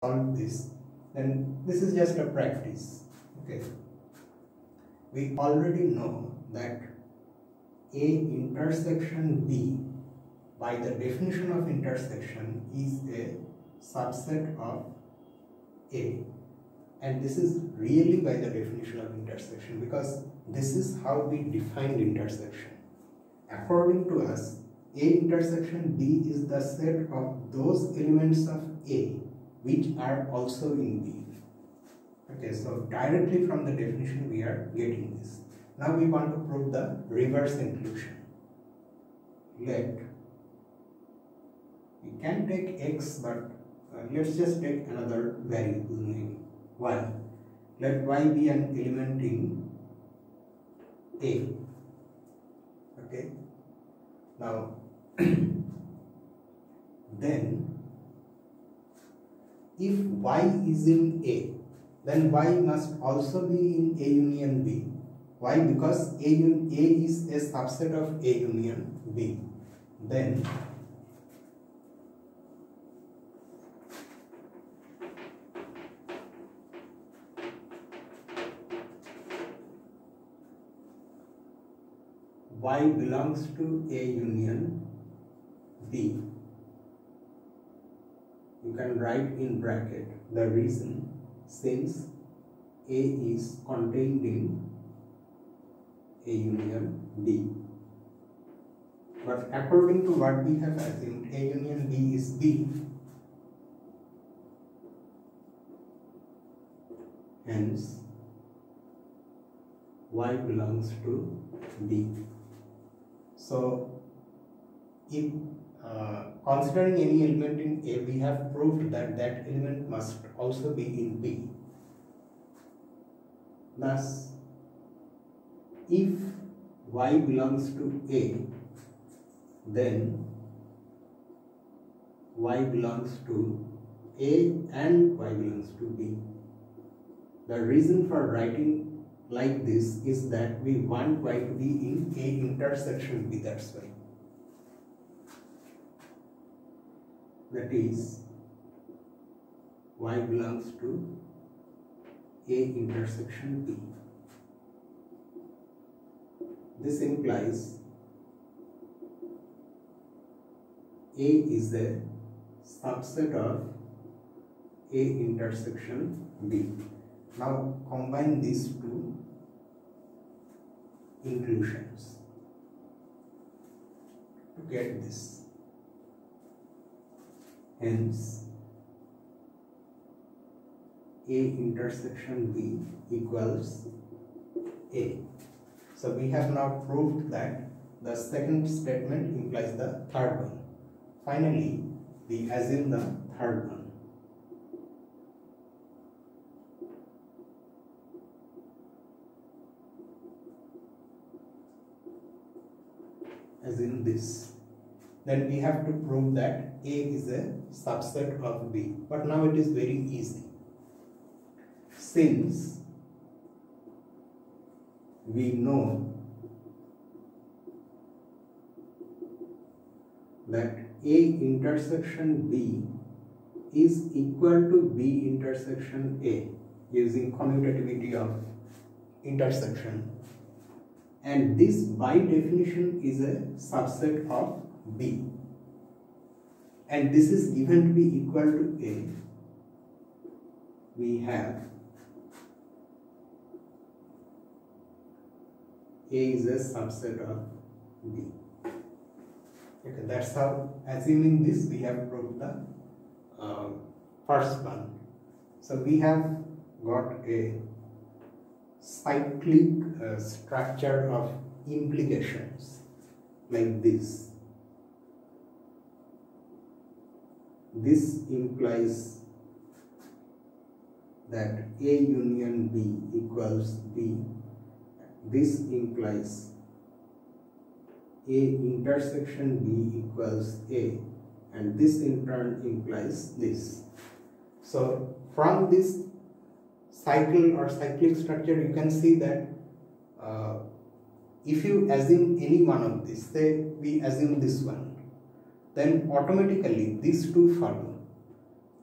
solve this, then this is just a practice. Okay, we already know that A intersection B, by the definition of intersection, is a subset of A, and this is really by the definition of intersection, because this is how we defined intersection. According to us, A intersection B is the set of those elements of A which are also in B. Okay, so directly from the definition we are getting this. Now we want to prove the reverse inclusion. Let, we can take X, but let's just take another variable name Y. Let Y be an element in A. Okay, now then if Y is in A, then Y must also be in A union B. Why? Because A is a subset of A union B. Then Y belongs to A union B. You can write in bracket the reason, since A is contained in A union B. But according to what we have assumed, A union B is B. Hence, Y belongs to B. So, if considering any element in A, we have proved that that element must also be in B. Thus, if Y belongs to A, then Y belongs to A and Y belongs to B. The reason for writing like this is that we want Y to be in A intersection B, that's why. That is, Y belongs to A intersection B. This implies A is a subset of A intersection B. Now combine these two inclusions to get this. Hence, A intersection B equals A. So we have now proved that the second statement implies the third one. Finally, we assume the third one. Assume this. Then we have to prove that A is a subset of B. But now it is very easy. Since we know that A intersection B is equal to B intersection A using commutativity of intersection, and this by definition is a subset of B, and this is given to be equal to A, we have A is a subset of B. Okay, that's how, assuming this, we have proved the first one. So we have got a cyclic structure of implications like this. This implies that A union B equals B. This implies A intersection B equals A, and this in turn implies this. So from this cycle or cyclic structure, you can see that if you assume any one of these, say we assume this one, then automatically these two follow.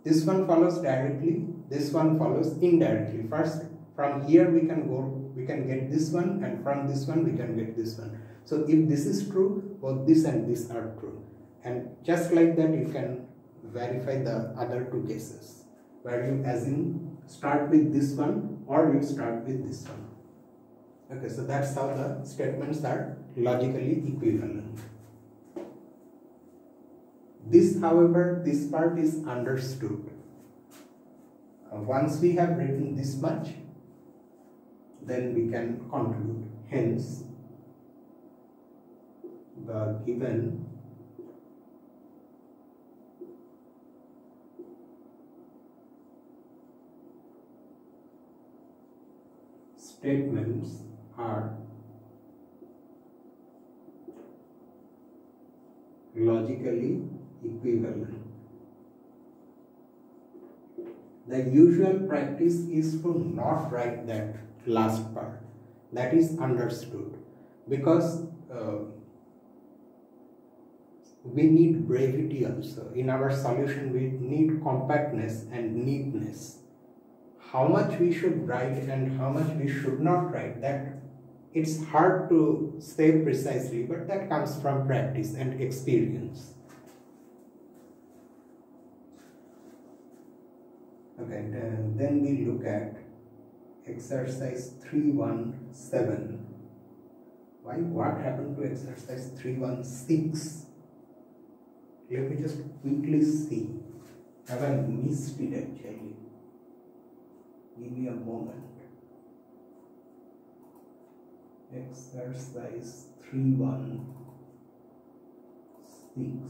This one follows directly, this one follows indirectly. First, from here we can get this one, and from this one we can get this one. So if this is true, both this and this are true. And just like that, you can verify the other two cases, where you assume start with this one or you start with this one. Okay, so that's how the statements are logically equivalent. This, however, this part is understood. Once we have written this much, then we can conclude. Hence, the given statements are logically equivalent. The usual practice is to not write that last part. That is understood, because we need brevity also. In our solution, we need compactness and neatness. How much we should write and how much we should not write, that it's hard to say precisely, but that comes from practice and experience. Okay, then we look at exercise 317. Why? What happened to exercise 316? Let me just quickly see. Have I missed it actually? Give me a moment. Exercise 316.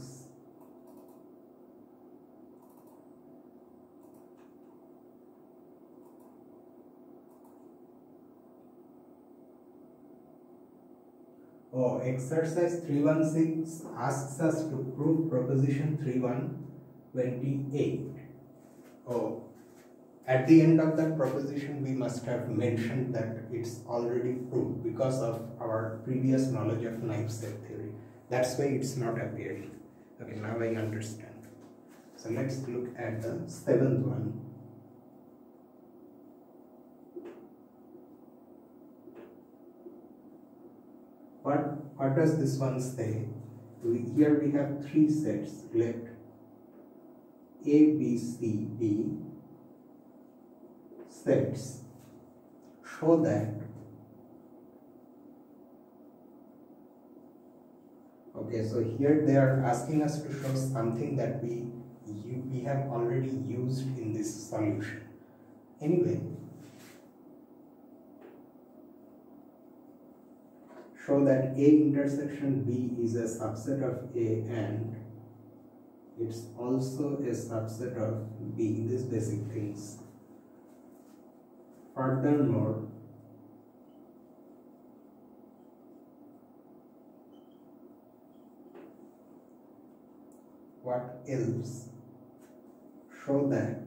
Oh, exercise 316 asks us to prove proposition 3128. Oh, at the end of that proposition, we must have mentioned that it's already proved because of our previous knowledge of naive set theory. That's why it's not appearing. Okay, now I understand. So let's look at the seventh one. What does this one say? Here we have three sets. Let A, B, C, D sets show that, okay, so here they are asking us to show something that we have already used in this solution. Anyway, show that A intersection B is a subset of A and it's also a subset of B, these basic things. Furthermore, what else? Show that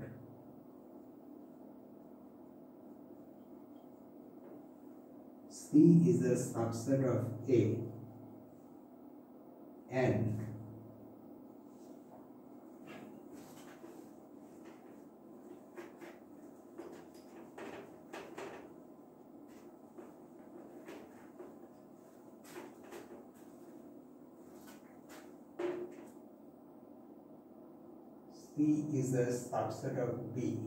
C is a subset of A and C is a subset of B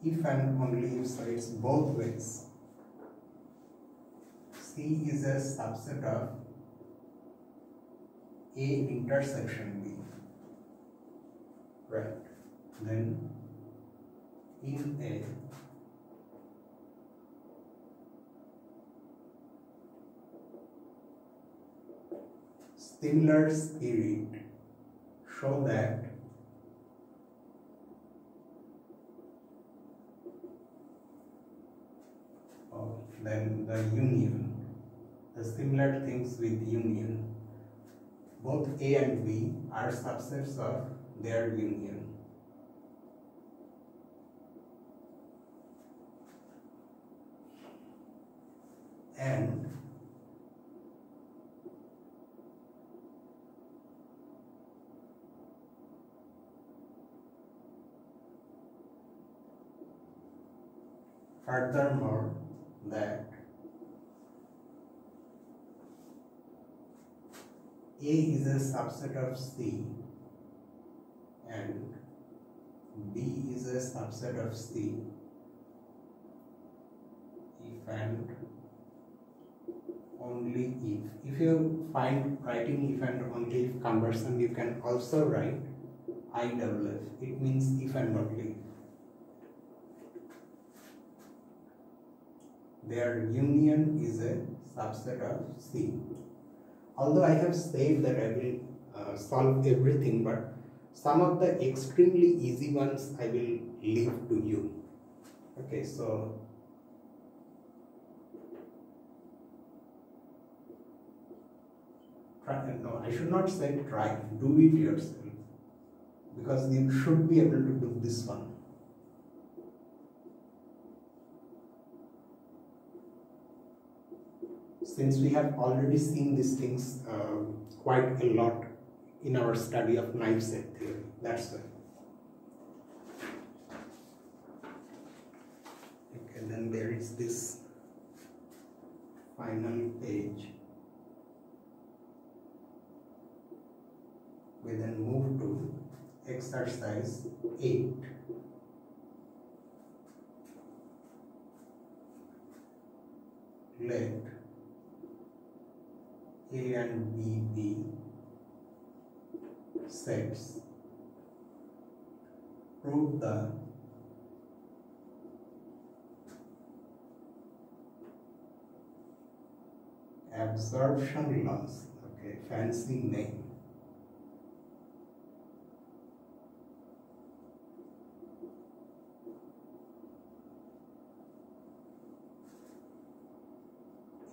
if and only if, so it's both ways. C is a subset of A intersection B, right? Then in a similar spirit, show that then the union, the similar things with union, both A and B are subsets of their union. And furthermore that A is a subset of C and B is a subset of C if and only if. If you find writing if and only if conversion, you can also write IFF. It means if and only if. Their union is a subset of C. Although I have said that I will solve everything, but some of the extremely easy ones I will leave to you. Okay, so try, no, I should not say try, do it yourself, because you should be able to do this one. Since we have already seen these things quite a lot in our study of knife set theory, that's why. Okay, then there is this final page. We then move to exercise 8. Let A and B be sets. Prove the absorption laws. Okay, fancy name.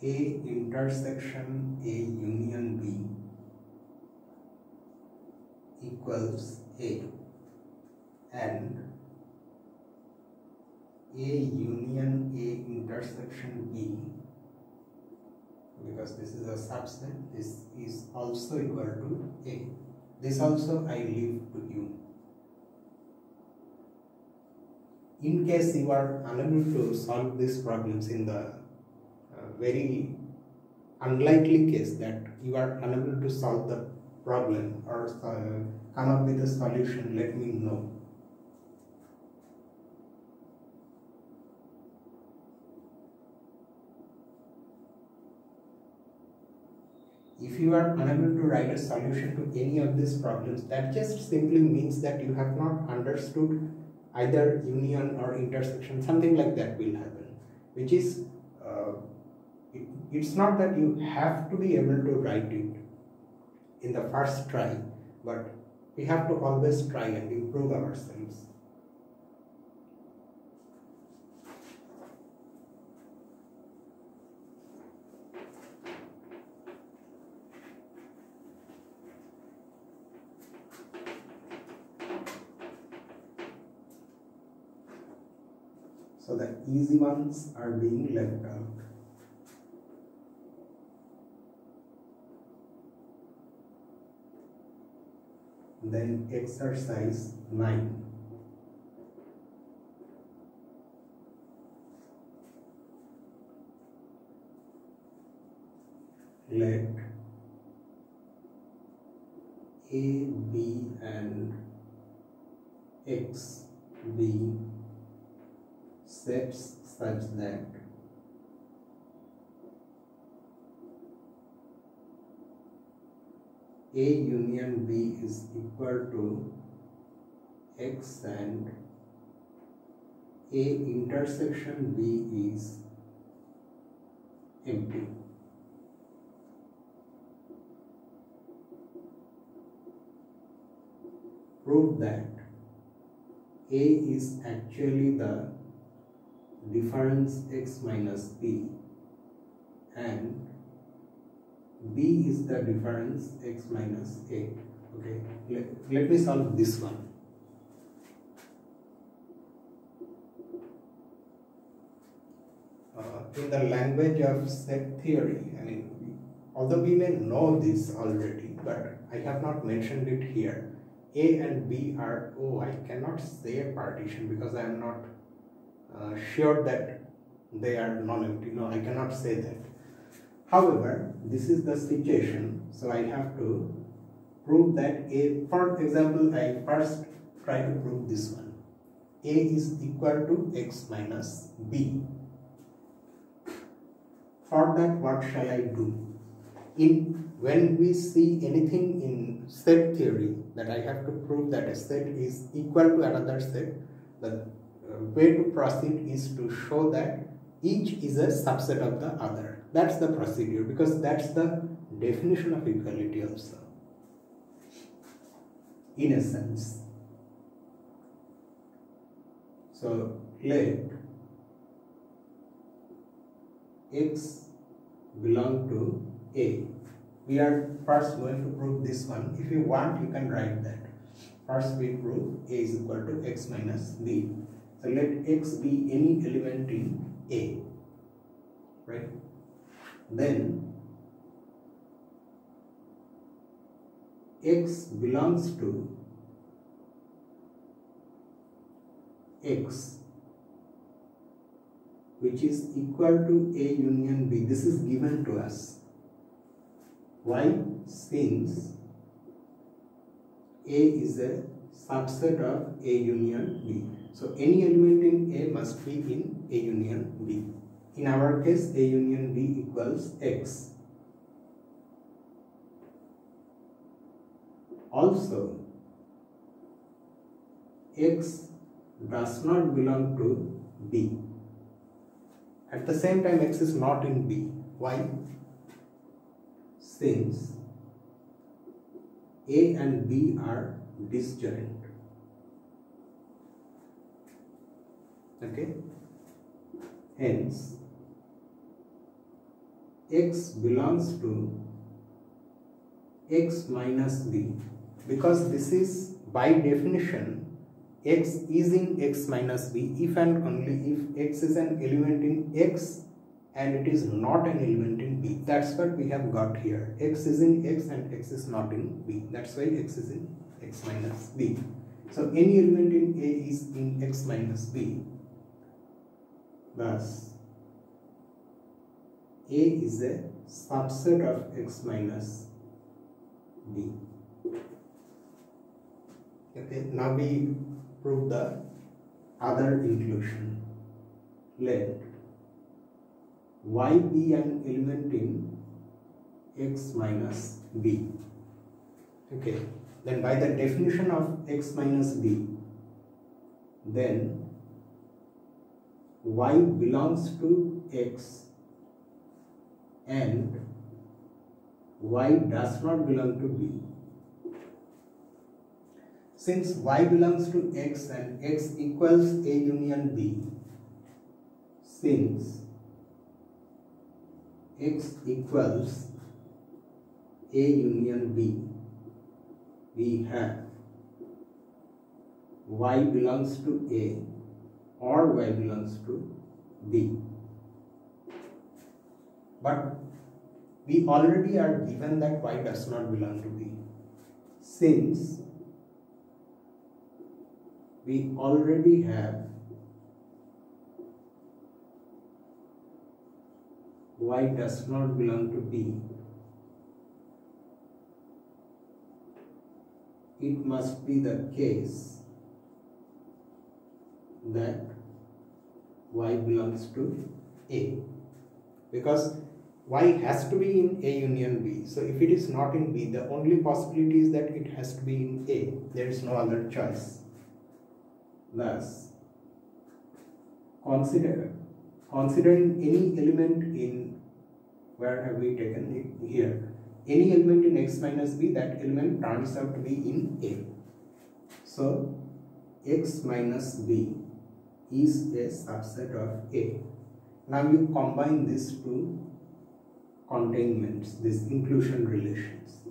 A intersection A union B equals A, and A union A intersection B, because this is a subset, this is also equal to A. This also I leave to you. In case you are unable to solve these problems, in the very unlikely case that you are unable to solve the problem or come up with a solution, let me know. If you are unable to write a solution to any of these problems, that just simply means that you have not understood either union or intersection. Something like that will happen, which is it's not that you have to be able to write it in the first try, but we have to always try and improve ourselves. So the easy ones are being left out. Then exercise 9. Let A, B and X be sets such that A union B is equal to X and A intersection B is empty. Prove that A is actually the difference X minus B and B is the difference X minus A. Okay, let me solve this one. In the language of set theory, I mean, although we may know this already, but I have not mentioned it here. A and B are, I cannot say a partition because I am not sure that they are non-empty. No, I cannot say that. However, this is the situation, so I have to prove that A, for example, I first try to prove this one. A is equal to x minus b. For that, what shall I do? When we see anything in set theory that I have to prove that a set is equal to another set, the way to proceed is to show that each is a subset of the other. That's the procedure, because that's the definition of equality also, in a sense. So let x belong to A. We are first going to prove this one. If you want, you can write that. First we prove A is equal to x minus b. So let x be any element in A, right? Then x belongs to x, which is equal to A union B. This is given to us. Why? Since A is a subset of A union B. So any element in A must be in A union B. In our case, A union B equals x. Also, x does not belong to B. At the same time, x is not in B. Why? Since A and B are disjoint. Okay? Hence, x belongs to x minus b, because this is by definition x is in x minus b if and only if x is an element in x and it is not an element in b. That's what we have got here. X is in x and x is not in b. That's why x is in x minus b. So any element in A is in x minus b. Thus, A is a subset of x minus b. Okay, now we prove the other inclusion. Let y be an element in x minus b. Okay, then by the definition of x minus b, then y belongs to x and y does not belong to b. Since y belongs to x and x equals A union B, since x equals A union B, we have y belongs to A or y belongs to B. But we already are given that y does not belong to B. Since we already have y does not belong to B, it must be the case that y belongs to A, because y has to be in A union B. So if it is not in B, the only possibility is that it has to be in A. There is no other choice. Thus, considering any element in, where have we taken it? Here, any element in x minus b, that element turns out to be in A. So x minus b is a subset of A. Now you combine these two containments, these inclusion relations.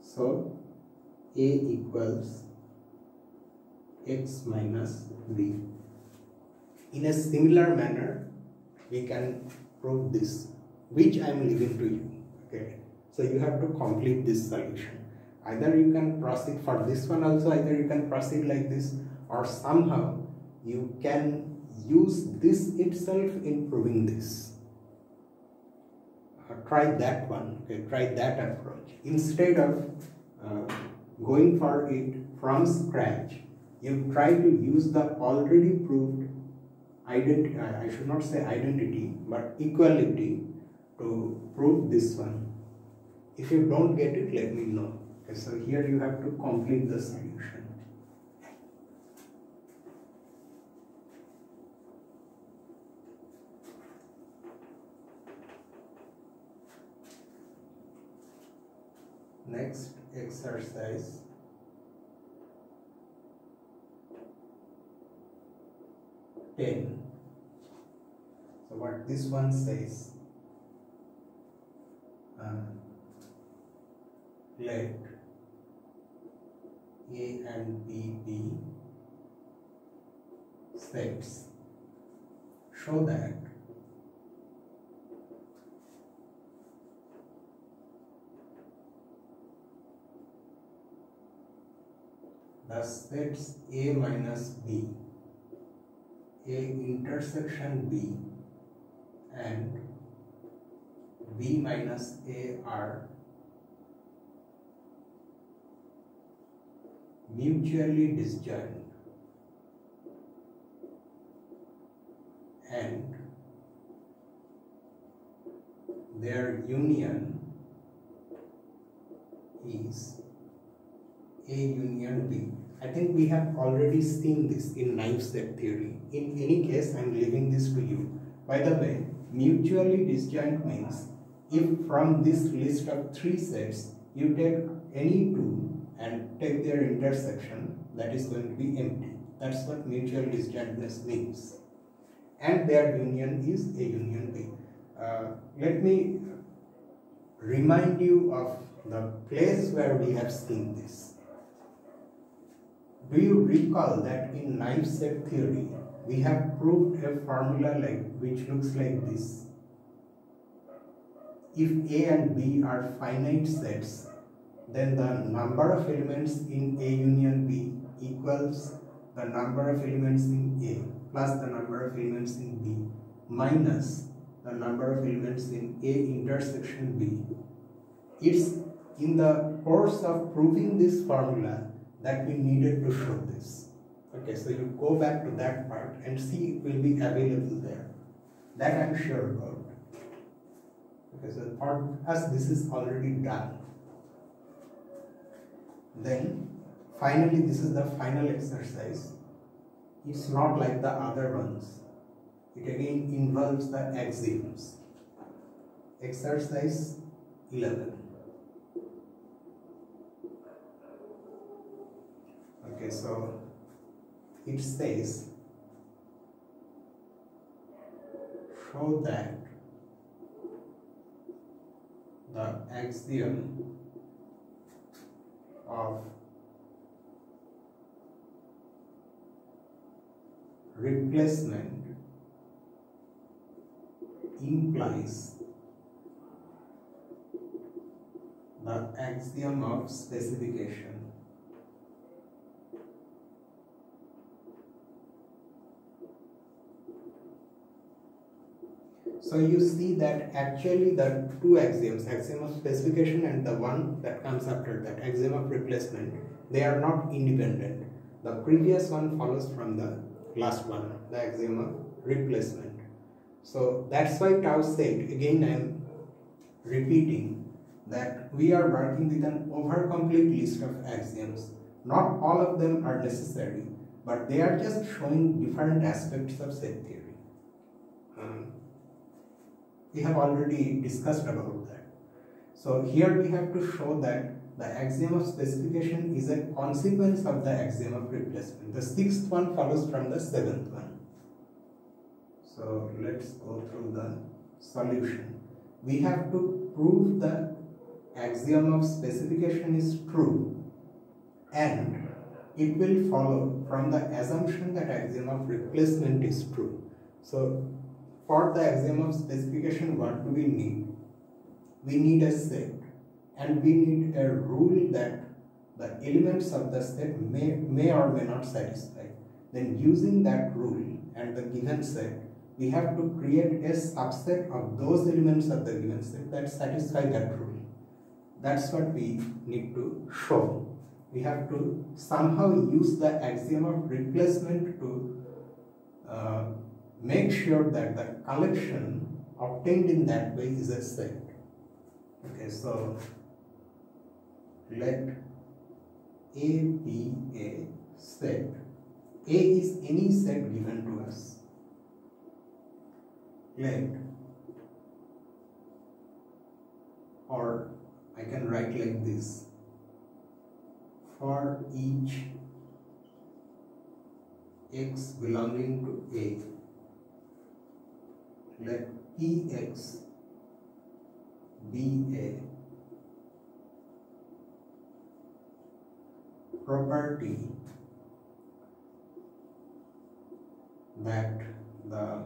So A equals x minus b. In a similar manner, we can prove this, which I am leaving to you. Okay, so you have to complete this solution. Either you can proceed for this one also, either you can proceed like this, or somehow you can use this itself in proving this. Try that one, okay, try that approach. Instead of going for it from scratch, you try to use the already proved identity, I should not say identity, but equality to prove this one. If you don't get it, let me know. Okay, so here you have to complete the solution. Next exercise. So what this one says, let A and B be sets. Show that the sets A minus B, A intersection B and B minus A are mutually disjoint and their union is A union B. I think we have already seen this in naive set theory. In any case, I am leaving this to you. By the way, mutually disjoint means if from this list of 3 sets you take any 2 and take their intersection, that is going to be empty. That's what mutual disjointness means. And their union is A union B. Let me remind you of the place where we have seen this. Do you recall that in naive set theory we have proved a formula which looks like this? If A and B are finite sets, then the number of elements in A union B equals the number of elements in A plus the number of elements in B minus the number of elements in A intersection B. It's in the course of proving this formula that we needed to show this. Okay, so you go back to that part and see it will be available there. That I'm sure about. Okay, so for us this is already done. Then finally this is the final exercise. It's not like the other ones. It again involves the axioms. Exercise 11. Okay, so it says, show that the axiom of replacement implies the axiom of specification. So you see that actually the 2 axioms, axiom of specification and the one that comes after that, axiom of replacement, they are not independent. The previous one follows from the last one, the axiom of replacement. So that's why Tao said, again I am repeating, that we are working with an overcomplete list of axioms. Not all of them are necessary, but they are just showing different aspects of set theory. We have already discussed about that. So here we have to show that the axiom of specification is a consequence of the axiom of replacement. The 6th one follows from the 7th one. So let's go through the solution. We have to prove the axiom of specification is true, and it will follow from the assumption that axiom of replacement is true. So for the axiom of specification, what do we need? We need a set, and we need a rule that the elements of the set may or may not satisfy. then using that rule and the given set, we have to create a subset of those elements of the given set that satisfy that rule. That's what we need to show. We have to somehow use the axiom of replacement to make sure that the collection obtained in that way is a set. Okay, so let A be a set. A is any set given to us. Let, or I can write like this, for each x belonging to A, let Px be a property that the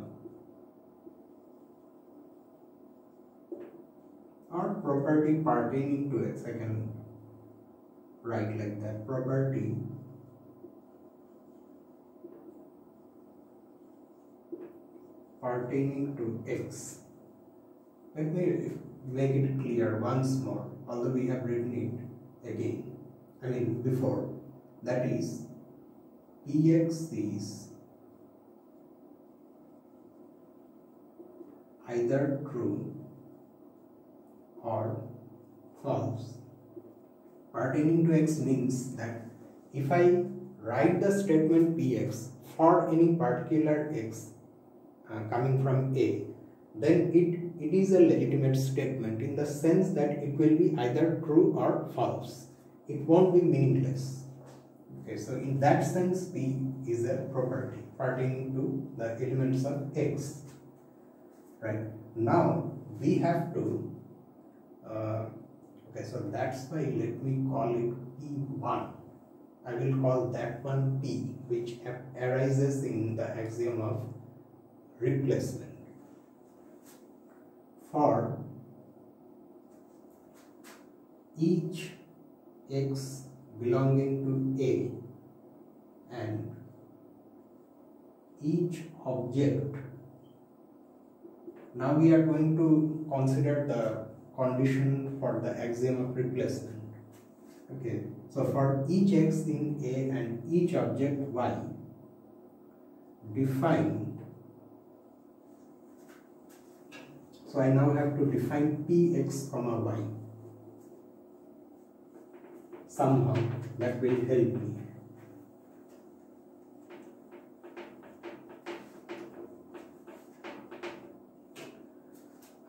or property pertaining to x, I can write like that, property pertaining to x. Let me make it clear once more, although we have written it again, before. That is, Px is either true or false. Pertaining to x means that if I write the statement Px for any particular x coming from A, then it is a legitimate statement in the sense that it will be either true or false. It won't be meaningless. Okay, so in that sense, P is a property pertaining to the elements of x. Right, now we have to okay, so that's why let me call it P1. I will call that one P, which arises in the axiom of replacement. For each x belonging to A and each object. Now we are going to consider the condition for the axiom of replacement. Okay, so for each x in A and each object y, define. So I now have to define Px comma y. Somehow that will help me.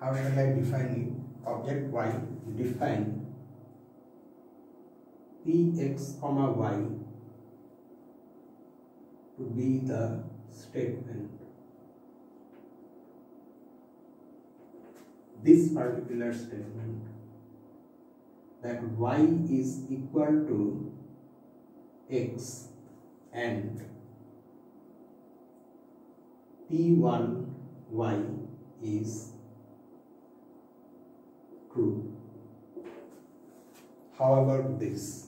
How shall I define it? Object y, define Px comma y to be the statement. This particular statement, that y is equal to x and P1y is true. How about this?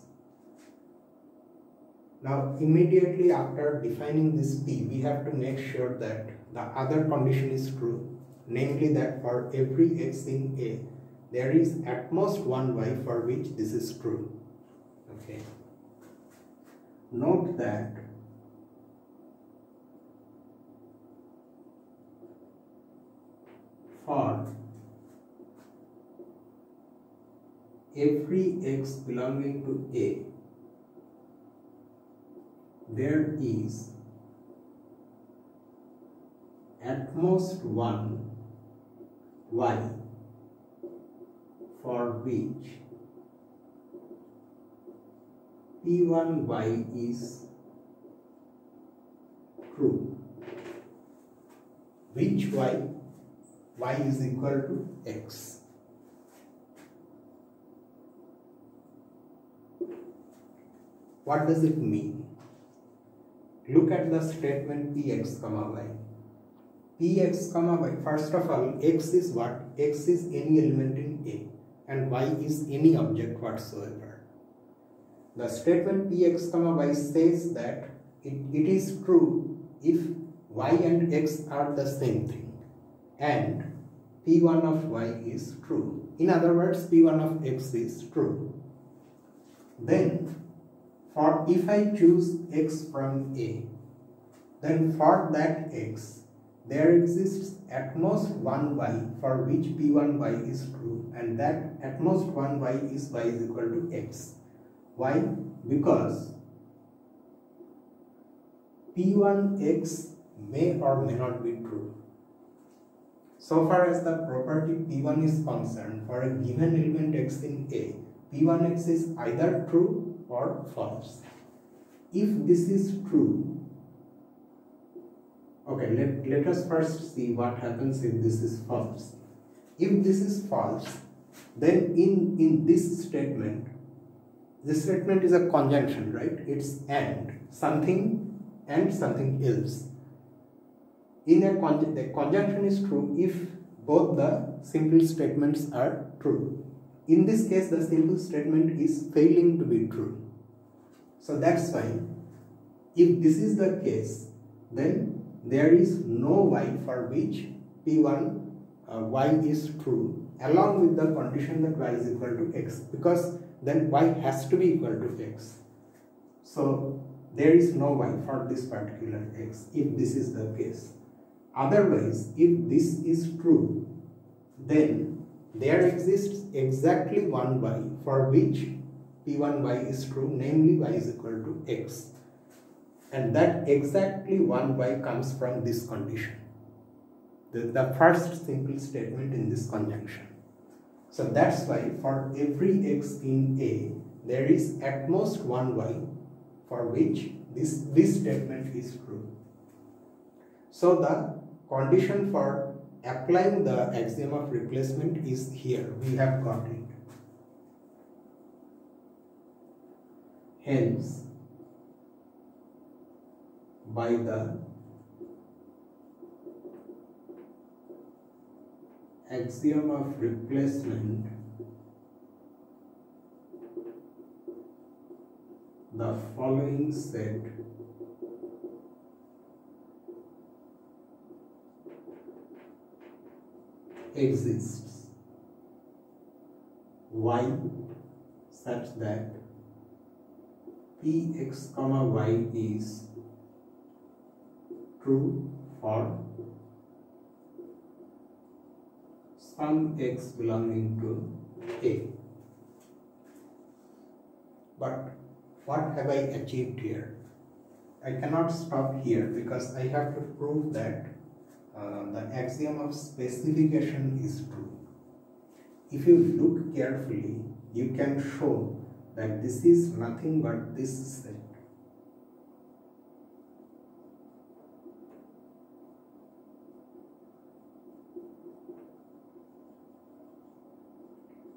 Now immediately after defining this P, we have to make sure that the other condition is true, namely that for every x in A, there is at most one y for which this is true. Okay. Note that for every x belonging to A, there is at most one y for which P1y is true. Which y? Y is equal to x. What does it mean? Look at the statement Px comma y. Px comma y, first of all, x is what? X is any element in A and y is any object whatsoever. The statement Px comma y says that it is true if y and x are the same thing and p1 of y is true. In other words, p1 of x is true. Then for if I choose x from A, then for that x there exists at most one y for which p1y is true, and that at most one y is equal to x. Why? Because p1x may or may not be true. So far as the property p1 is concerned, for a given element x in A, p1x is either true or false. If this is true, okay, let us first see what happens if this is false. If this is false, then in this statement is a conjunction, right? It's and something else. The conjunction is true if both the simple statements are true. In this case, the simple statement is failing to be true. So that's why if this is the case, then there is no y for which p1 y is true, along with the condition that y is equal to x, because then y has to be equal to x. So there is no y for this particular x if this is the case. Otherwise, if this is true, then there exists exactly one y for which p1y is true, namely y is equal to x. And that exactly one y comes from this condition, the first simple statement in this conjunction. So that's why for every x in A, there is at most one y for which this statement is true. So the condition for applying the axiom of replacement is here. We have got it. Hence, by the axiom of replacement, the following set exists: y such that px, y is true for some x belonging to A. But what have I achieved here? I cannot stop here because I have to prove that the axiom of specification is true. If you look carefully, you can show that this is nothing but this set.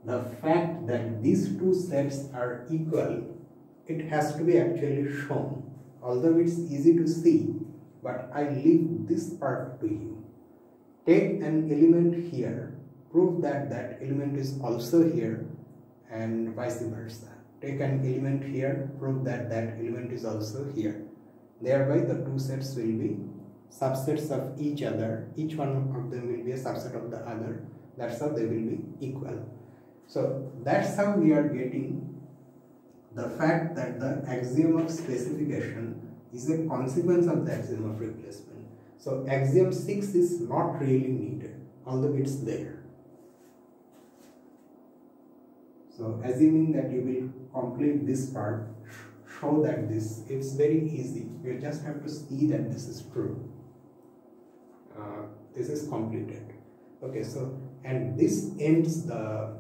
The fact that these two sets are equal, it has to be actually shown. Although it's easy to see, but I leave this part to you. Take an element here, prove that that element is also here, and vice versa. Take an element here, prove that that element is also here. Thereby the two sets will be subsets of each other. Each one of them will be a subset of the other. That's how they will be equal. So that's how we are getting the fact that the axiom of specification is a consequence of the axiom of replacement. So axiom 6 is not really needed, although it's there. So assuming that you will complete this part, show that it's very easy. You just have to see that this is true. This is completed. Okay, so and this ends the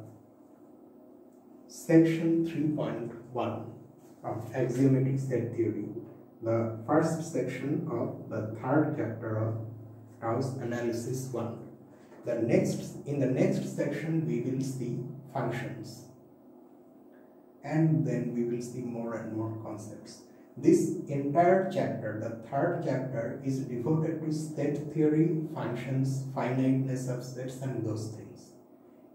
section 3.1 of axiomatic set theory, the first section of the third chapter of Gauss analysis 1. In the next section we will see functions, and then we will see more and more concepts. This entire chapter, the third chapter, is devoted to set theory, functions, finiteness of sets, and those things.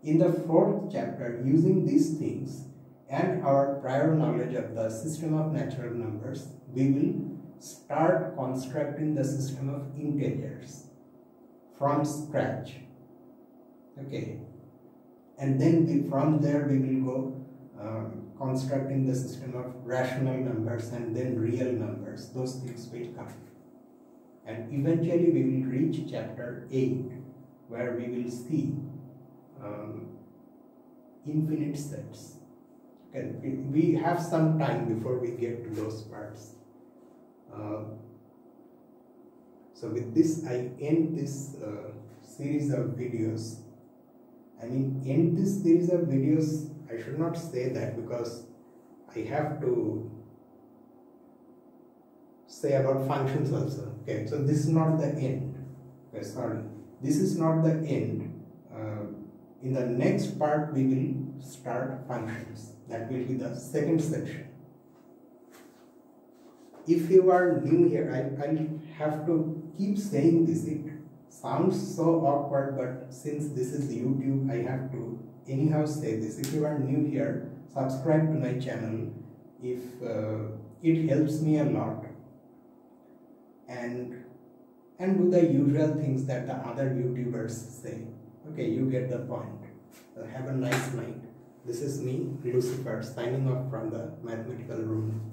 In the fourth chapter, using these things and our prior knowledge of the system of natural numbers, we will start constructing the system of integers from scratch. Okay, and then from there we will go constructing the system of rational numbers and then real numbers. Those things will come, and eventually we will reach chapter 8, where we will see infinite sets. Okay, we have some time before we get to those parts. So with this, I end this series of videos. I mean, end this series of videos, I should not say that, because I have to say about functions also. Okay, so this is not the end. Okay, sorry, this is not the end. In the next part, we will start functions. That will be the second section. If you are new here, I have to keep saying this. It sounds so awkward, but since this is YouTube, I have to anyhow say this. If you are new here, subscribe to my channel. If it helps me a lot, and do the usual things that the other YouTubers say. Okay, you get the point. Have a nice night. This is me, Lucifer, signing off from the mathematical room.